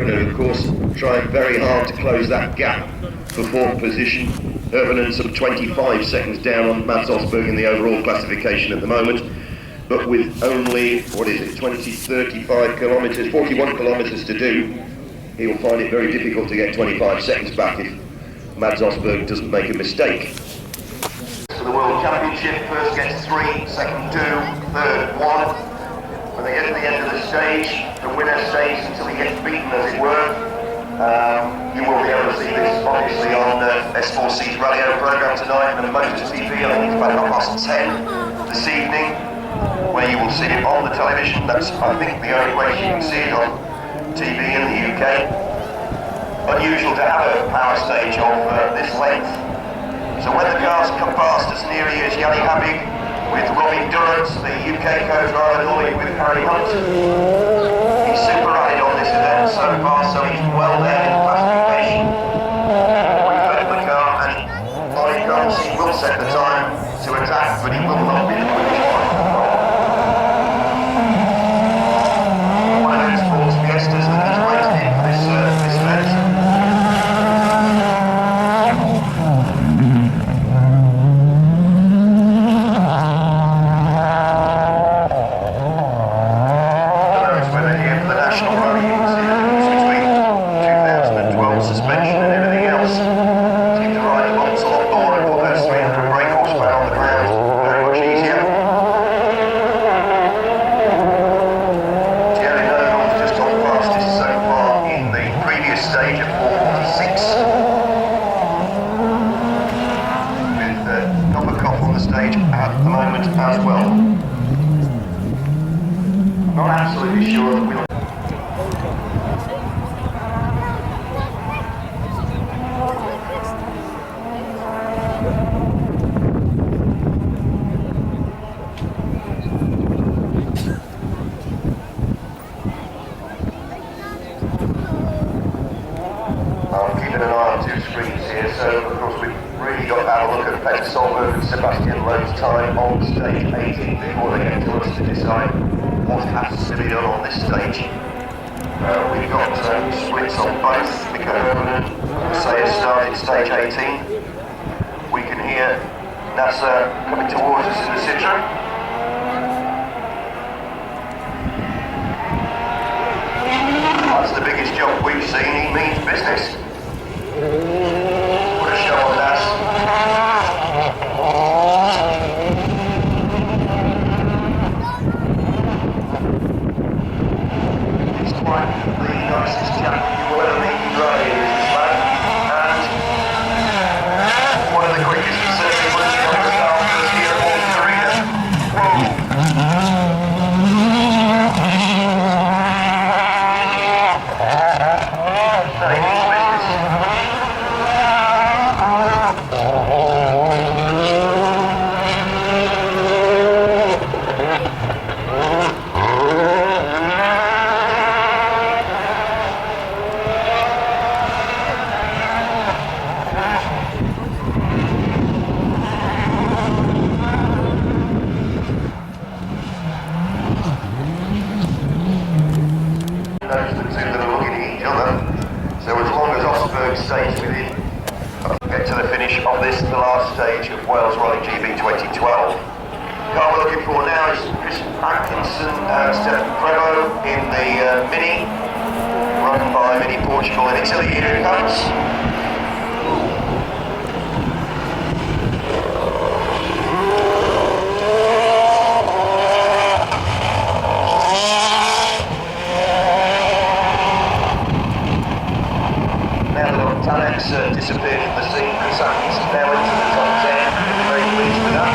And of course, trying very hard to close that gap for fourth position. Hervenen some 25 seconds down on Mads Osberg in the overall classification at the moment, but with only, 35 kilometres, 41 kilometres to do, he'll find it very difficult to get 25 seconds back if Mads Osberg doesn't make a mistake. For the World Championship, first gets 3, second 2, third 1. When they get to the end of the stage, the winner stays until he gets beaten, as it were. You will be able to see this obviously on S4C's radio programme tonight and Motors TV. I think it's about 10:30 this evening, where you will see it on the television. That's, I think, the only way you can see it on TV in the UK. Unusual to have a power stage of this length. So when the cars come past, as near as Yanni Habig with Robbie Durrant, the UK co-driver, normally with Harry Hunt. He's super rapid on this event so far, so he's well there in classification. We've left the car, and on he comes. He will set the time to attack, but he will not be the quickest one. One of those sports fiestas that he's waited in for this event. Time on stage 18 before they get to us to decide what has to be done on this stage. We've got splits on both. Nico Hervenen has started stage 18. We can hear NASA coming towards us in the Citroen. That's the biggest jump we've seen. He means business. What a show on that. The nicest chap you will ever meet driving is this lad, and one of the quickest certainly was the other starters here at Walton Arena. Disappeared from the scene. Chris Atkinson now into the top 10. Very pleased with that.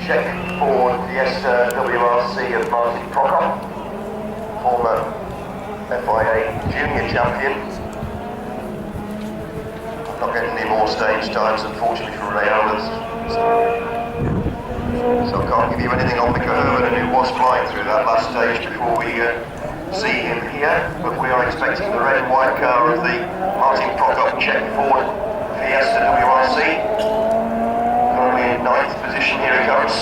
check for Fiesta WRC of Martin Prokop, former FIA junior champion. Not getting any more stage times, unfortunately, for Rayolas. So I can't give you anything on Mika Herman, who was flying through that last stage before we see him here. But we are expecting the red and white car of the Martin Prokop Czech Ford Fiesta WRC. Currently in 9th position, here it comes.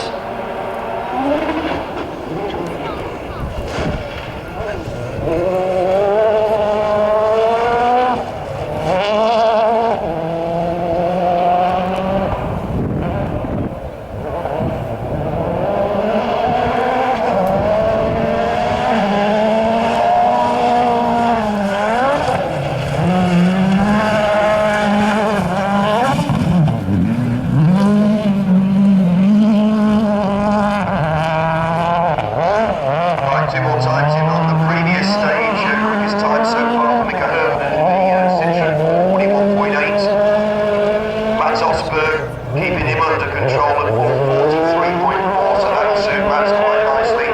Keeping him under control at 43.4, so that'll suit Matt's quite nicely.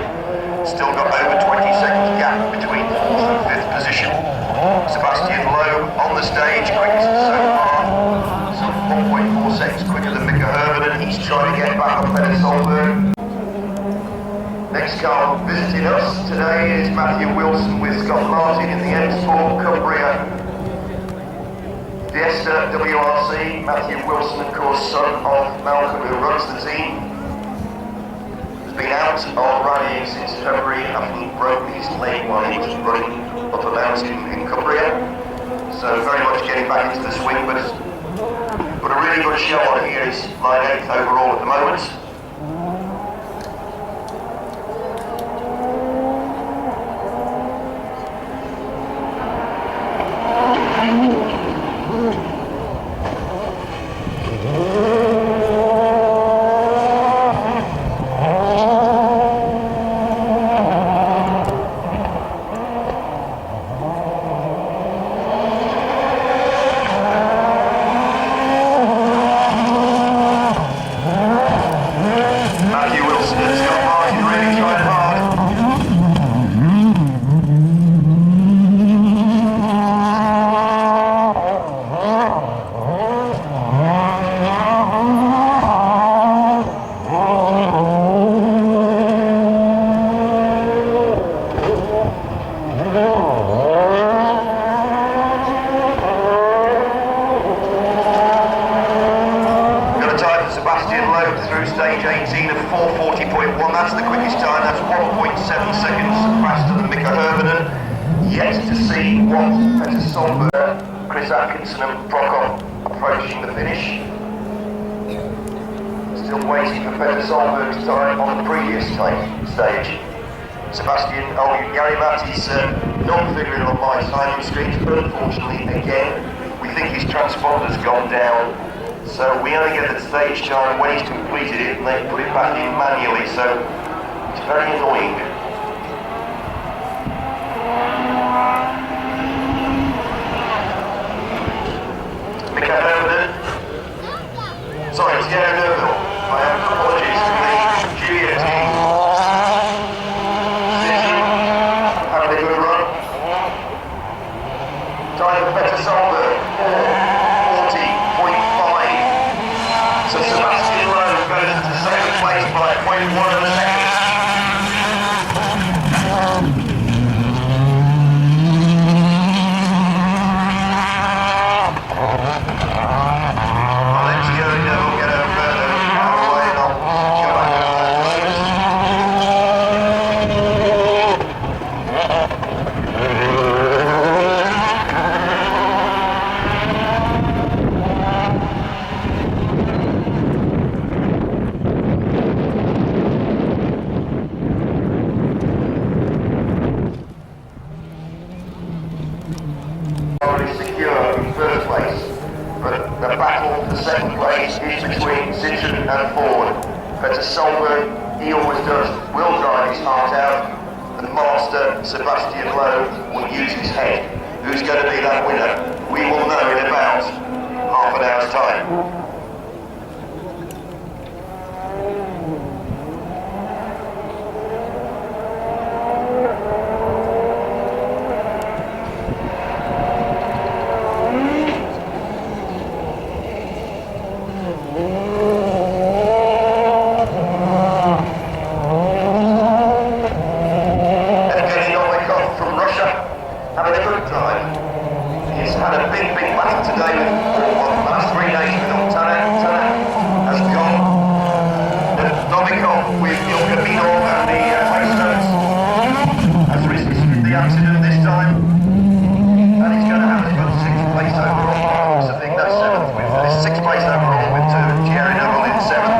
Still got over 20 seconds gap between 4th and 5th position. Sebastian Loeb on the stage, quickest so far. Some 4.4 seconds quicker than Mika Herman, and he's trying to get back on Peter Solberg. Next car visiting us today is Matthew Wilson with Scott Martin in the M-Sport Cumbria Fiesta WRC. Matthew Wilson, of course, son of Malcolm, who runs the team, has been out of rallying since February after he broke his leg while he was running up a mountain in Cumbria. So very much getting back into the swing, but a really good show on here. He's line 8th overall at the moment. Through stage 18 of 4:40.1, that's the quickest time, that's 1.7 seconds faster than Mika Herman. Yet to see what Peter Solberg, Chris Atkinson and Prokop approaching the finish. Still waiting for Peter Solberg's time on the previous stage. Sebastian, Gary Matty's not figuring on my timing screens, but unfortunately again, we think his transponder's gone down. So we only get the stage time when he's completed it, and they put it back in manually, so it's very annoying. Mika Herman. Sorry, it's Gary Nerville. I have apologies to the junior team. Having a good run. Time for Peter Solberg. So Sebastian Loeb goes into second place by 0.1 of a second. I'll let you go, Neville, get over further, out of the way, and I'll go back to secure in first place, but the battle for second place is between Citroen and Ford. Peter Solberg, he always does, will drive his heart out. The master, Sebastian Loeb, will use his head. Who's going to be that winner? We will know in about half an hour's time. back today with last 3 days with Tanak has gone. Novikov with Ilkabinov and the Waystones has resisted the accident this time. And he's going to have a good 6th place overall. I think that's 7th with 6th place overall with Thierry Neville in 7th.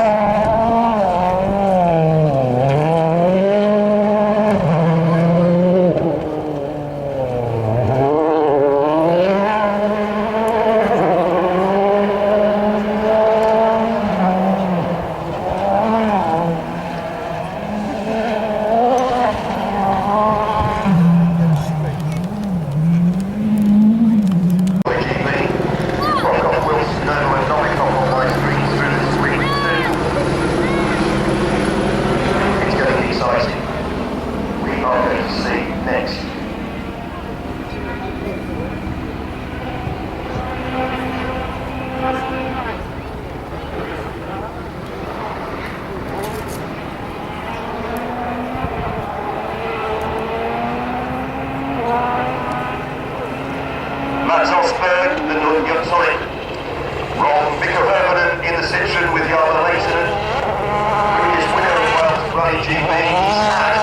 In the section with Jarle Leijten, previous winner of Wales Rally GP. He's had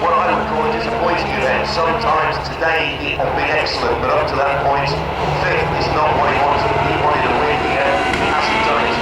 what I would call a disappointing event. Sometimes today he has been excellent, but up to that point, 5th is not what he wanted. He wanted to win here, he hasn't done it.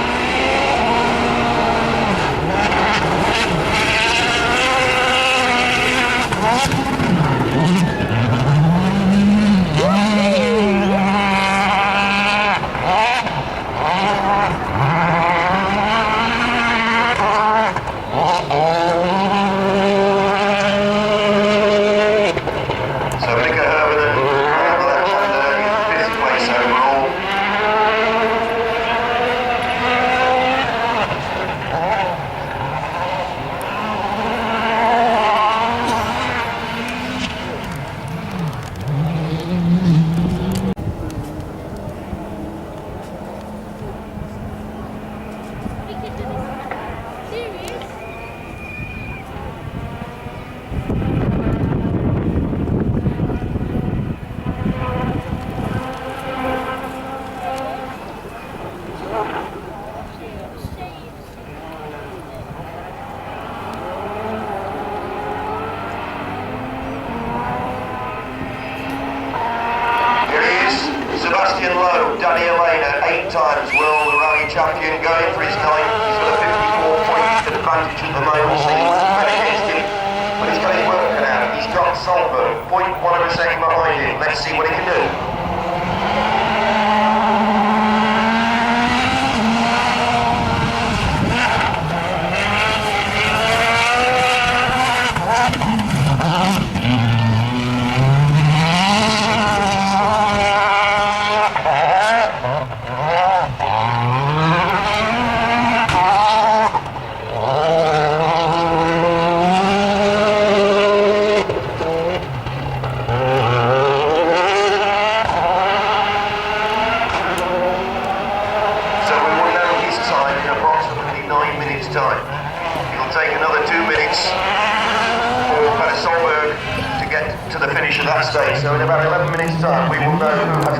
Danny Elena, 8 times world rally champion, going for his 9th. He's got a 54-point advantage at the moment, so he looks better against him. But he's got his work cut out. He's got Solberg, 0.1 of a second behind him. Let's see what he can do. Time. It'll take another 2 minutes for Solberg to get to the finish of that stage. So in about 11 minutes time we will know